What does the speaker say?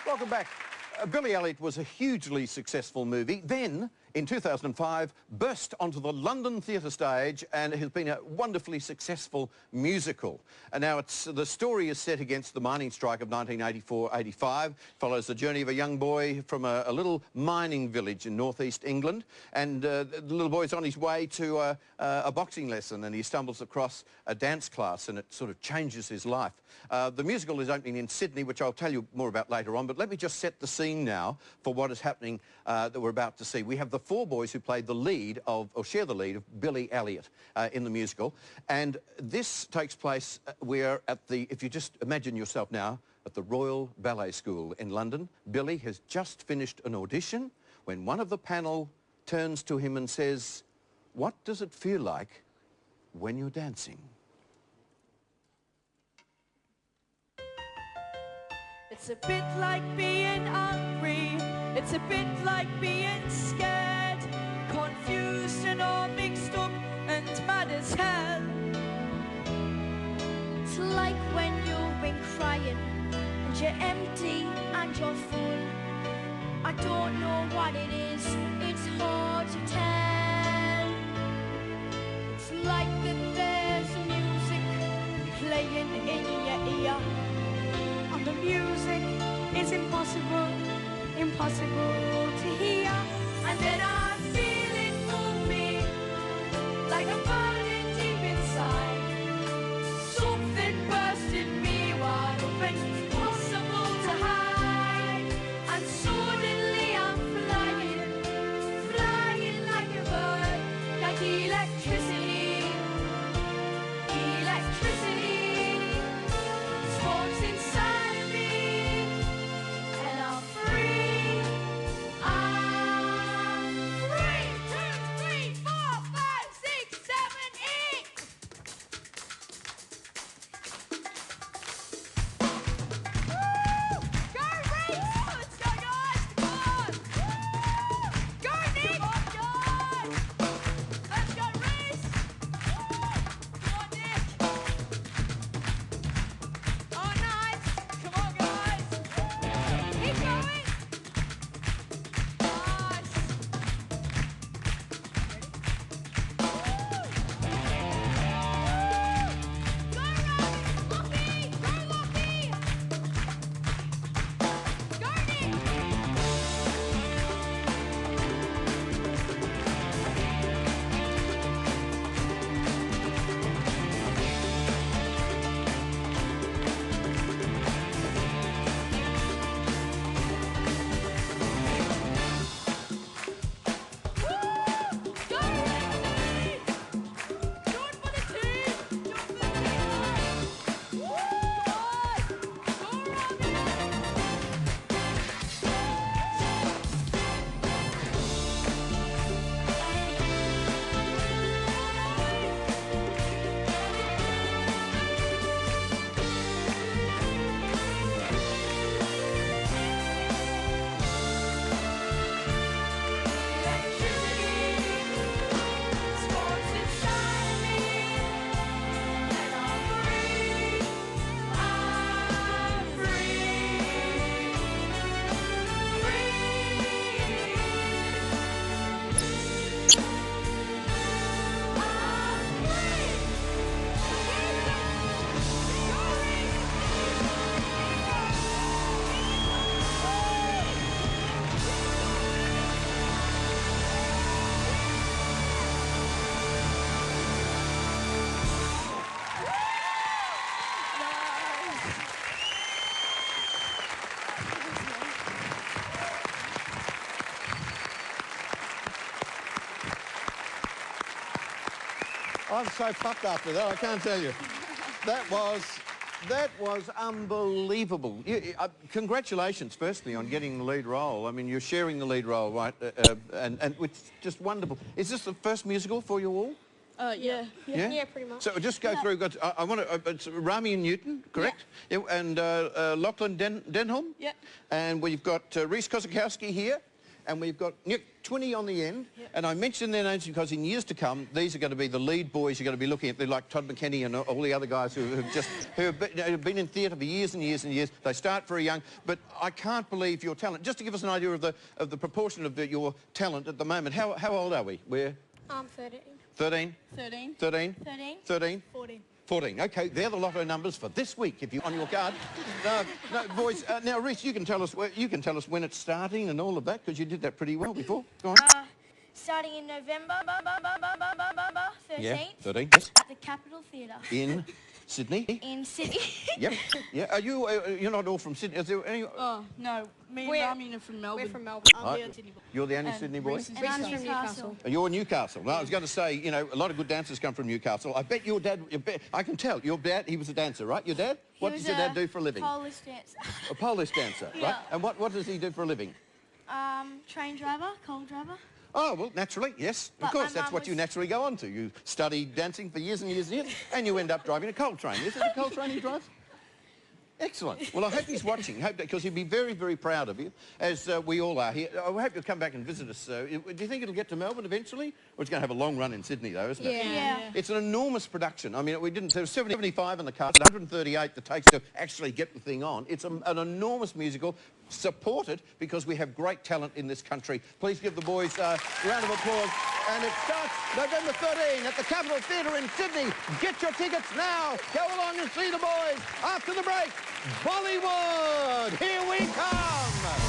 Welcome back. Billy Elliot was a hugely successful movie. Then, in 2005, burst onto the London theatre stage and has been a wonderfully successful musical. And now the story is set against the mining strike of 1984-85. Follows the journey of a young boy from a little mining village in northeast England. And the little boy's on his way to a boxing lesson, and he stumbles across a dance class, and it sort of changes his life. The musical is opening in Sydney, which I'll tell you more about later on, but let me just set the scene now for what is happening that we're about to see. We have the four boys who played the lead of, or share the lead of Billy Elliot in the musical, and this takes place we're at the, if you just imagine yourself now, at the Royal Ballet School in London. Billy has just finished an audition when one of the panel turns to him and says, "What does it feel like when you're dancing?" It's a bit like being hungry, it's a bit like being scared, confused and all mixed up and mad as hell. It's like when you've been crying and you're empty and you're full. I don't know what it is, it's hard to tell. It's like that there's music playing in your ear, and the music is impossible to hear. And then I feel it move me like a burning deep inside. Something burst in me wide open, impossible to hide. And suddenly I'm flying like a bird, like electricity. Sparks inside of me, and I'm free. I'm free. 2, 3, 4, 5, 6, 7, 8. Woo! Go, Reese! Let's go, guys! Come on! Go, Nick! Come on, guys! Let's go, Reese! Come on, Nick! Oh, nice! Come on, guys! Keep going! Nice! Go, Robbie! Go, Lockie! Go, Nick! Go, Robbie! Do it for the team! Do it for the team! Woo! Go, Robbie! Sparks inside me, and I'm free. I'm free. I'm so fucked after that, I can't tell you. That was unbelievable. Congratulations, firstly, on getting the lead role. I mean, you're sharing the lead role, right? And it's just wonderful. Is this the first musical for you all? Yeah, pretty much. So just go through. I want to. It's Rami and Newton, correct? Yeah. And Lachlan Denholm. Yeah. And we've got Reese Kosakowski here, and we've got 20 on the end. Yep. And I mention their names because in years to come, these are going to be the lead boys you're going to be looking at. They're like Todd McKenney and all the other guys who have been in theatre for years and years and years. They start very young, but I can't believe your talent. Just to give us an idea of the proportion of your talent at the moment, how old are we? We're 13. 13? 13. 13? 13. 13? 14. 14. OK, they're the lotto numbers for this week, if you're on your card. No, boys. Now, Reece, you can tell us when it's starting and all of that, because you did that pretty well before. Go on. Starting in November 13th. Yeah, 13. Yes. At the Capitol Theatre. In Sydney. In Sydney. Yep. Yeah. Are you? You're not all from Sydney. Is there any? Oh no, me and Rami are from Melbourne. We're from Melbourne. I'm the Sydney boy. You're the only Sydney boy? Reece is And I'm from from Newcastle. You're Newcastle. Well, I was going to say, you know, a lot of good dancers come from Newcastle. I bet your dad, I can tell, your dad, he was a dancer, right? Your dad? What does your dad do for a living? Polish dancer. A Polish dancer, right? Yeah. And what does he do for a living? Train driver, coal driver. Oh, well, naturally, yes. Of But course, my that's mum what you was- naturally go on to. You study dancing for years and years and years, and you end up driving a coal train. Is it a coal train he drives? Excellent. Well, I hope he's watching, because he'd be very, very proud of you, as we all are here. I hope you'll come back and visit us. Do you think it'll get to Melbourne eventually? Or it's going to have a long run in Sydney, though, isn't it? Yeah. It's an enormous production. I mean, there was 75 in the cast, 138 that takes to actually get the thing on. It's an enormous musical, supported because we have great talent in this country. Please give the boys a round of applause. And it starts November 13 at the Capitol Theatre in Sydney. Get your tickets now. Go along and see the boys. After the break, Bollywood, here we come.